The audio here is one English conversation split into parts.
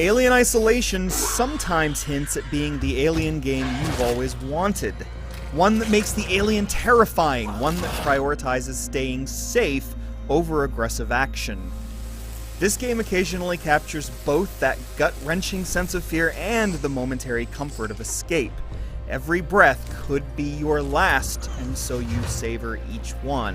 Alien Isolation sometimes hints at being the Alien game you've always wanted. One that makes the alien terrifying, one that prioritizes staying safe over aggressive action. This game occasionally captures both that gut-wrenching sense of fear and the momentary comfort of escape. Every breath could be your last, and so you savor each one.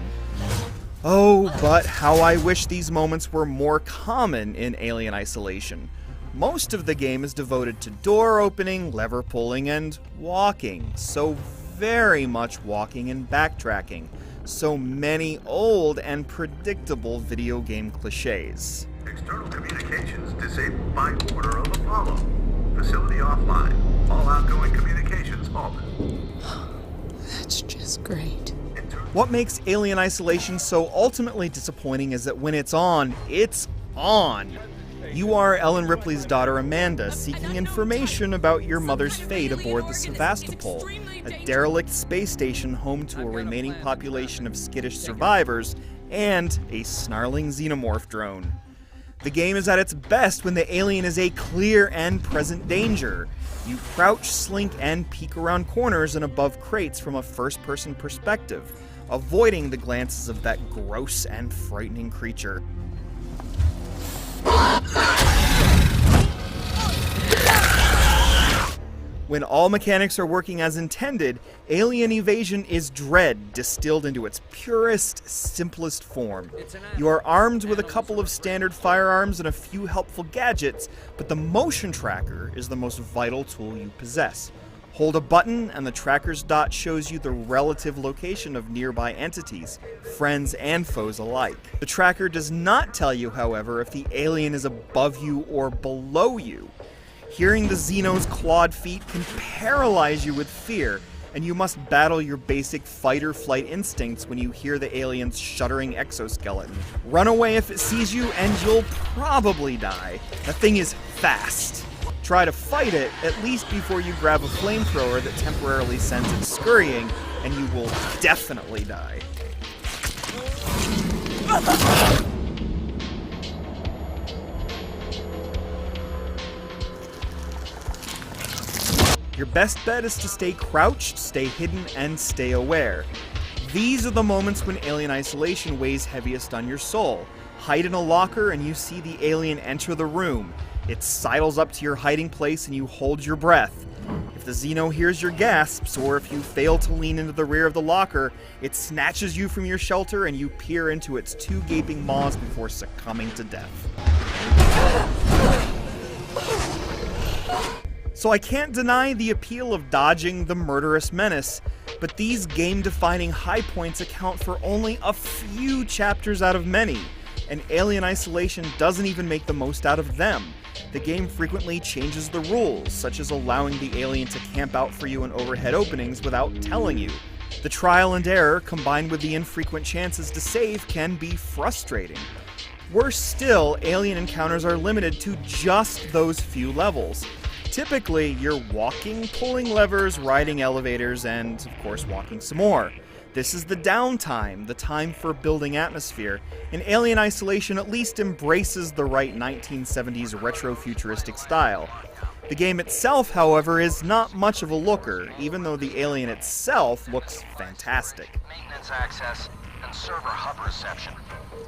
Oh, but how I wish these moments were more common in Alien Isolation. Most of the game is devoted to door opening, lever pulling, and walking. So very much walking and backtracking. So many old and predictable video game cliches. External communications disabled by order of Apollo. Facility offline. All outgoing communications halted. That's just great. What makes Alien Isolation so ultimately disappointing is that when it's on, it's on. You are Ellen Ripley's daughter Amanda, seeking information about your mother's fate aboard the Sevastopol, a derelict space station home to a remaining population of skittish survivors and a snarling xenomorph drone. The game is at its best when the alien is a clear and present danger. You crouch, slink, and peek around corners and above crates from a first-person perspective, avoiding the glances of that gross and frightening creature. When all mechanics are working as intended, alien evasion is dread distilled into its purest, simplest form. You are armed with a couple of standard firearms and a few helpful gadgets, but the motion tracker is the most vital tool you possess. Hold a button and the tracker's dot shows you the relative location of nearby entities, friends and foes alike. The tracker does not tell you, however, if the alien is above you or below you. Hearing the Xeno's clawed feet can paralyze you with fear, and you must battle your basic fight-or-flight instincts when you hear the alien's shuddering exoskeleton. Run away if it sees you, and you'll probably die. The thing is fast. Try to fight it, at least before you grab a flamethrower that temporarily sends it scurrying, and you will definitely die. Your best bet is to stay crouched, stay hidden, and stay aware. These are the moments when Alien Isolation weighs heaviest on your soul. Hide in a locker and you see the alien enter the room. It sidles up to your hiding place and you hold your breath. If the Xeno hears your gasps, or if you fail to lean into the rear of the locker, it snatches you from your shelter and you peer into its two gaping maws before succumbing to death. So I can't deny the appeal of dodging the murderous menace, but these game-defining high points account for only a few chapters out of many, and Alien Isolation doesn't even make the most out of them. The game frequently changes the rules, such as allowing the alien to camp out for you in overhead openings without telling you. The trial and error, combined with the infrequent chances to save, can be frustrating. Worse still, alien encounters are limited to just those few levels. Typically, you're walking, pulling levers, riding elevators, and, of course, walking some more. This is the downtime, the time for building atmosphere, and Alien Isolation at least embraces the right 1970s retro-futuristic style. The game itself, however, is not much of a looker, even though the alien itself looks fantastic. Maintenance access and server hub reception.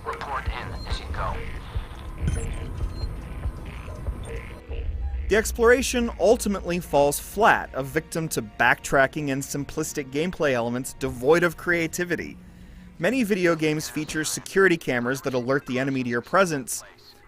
Report in as you go. The exploration ultimately falls flat, a victim to backtracking and simplistic gameplay elements devoid of creativity. Many video games feature security cameras that alert the enemy to your presence,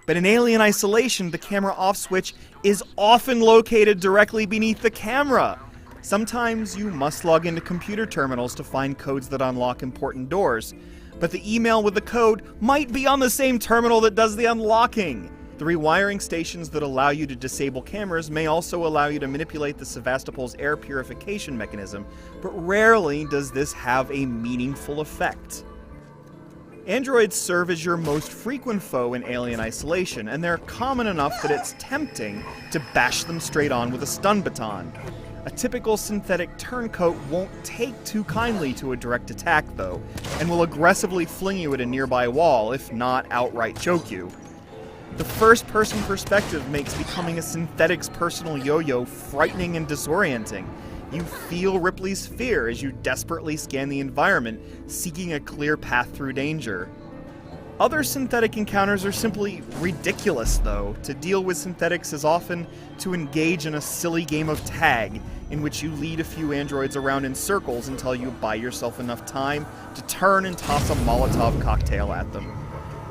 but in Alien Isolation, the camera off switch is often located directly beneath the camera. Sometimes you must log into computer terminals to find codes that unlock important doors, but the email with the code might be on the same terminal that does the unlocking. The rewiring stations that allow you to disable cameras may also allow you to manipulate the Sevastopol's air purification mechanism, but rarely does this have a meaningful effect. Androids serve as your most frequent foe in Alien Isolation, and they're common enough that it's tempting to bash them straight on with a stun baton. A typical synthetic turncoat won't take too kindly to a direct attack, though, and will aggressively fling you at a nearby wall, if not outright choke you. The first-person perspective makes becoming a synthetic's personal yo-yo frightening and disorienting. You feel Ripley's fear as you desperately scan the environment, seeking a clear path through danger. Other synthetic encounters are simply ridiculous, though. To deal with synthetics is often to engage in a silly game of tag, in which you lead a few androids around in circles until you buy yourself enough time to turn and toss a Molotov cocktail at them.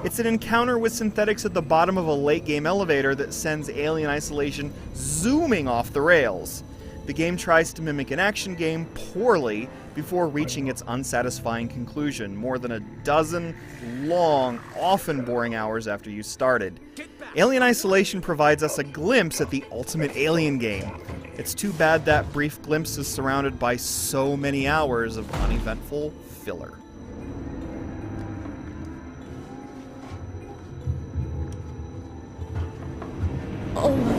It's an encounter with synthetics at the bottom of a late-game elevator that sends Alien Isolation zooming off the rails. The game tries to mimic an action game poorly before reaching its unsatisfying conclusion, more than a dozen long, often boring hours after you started. Alien Isolation provides us a glimpse at the ultimate Alien game. It's too bad that brief glimpse is surrounded by so many hours of uneventful filler. Oh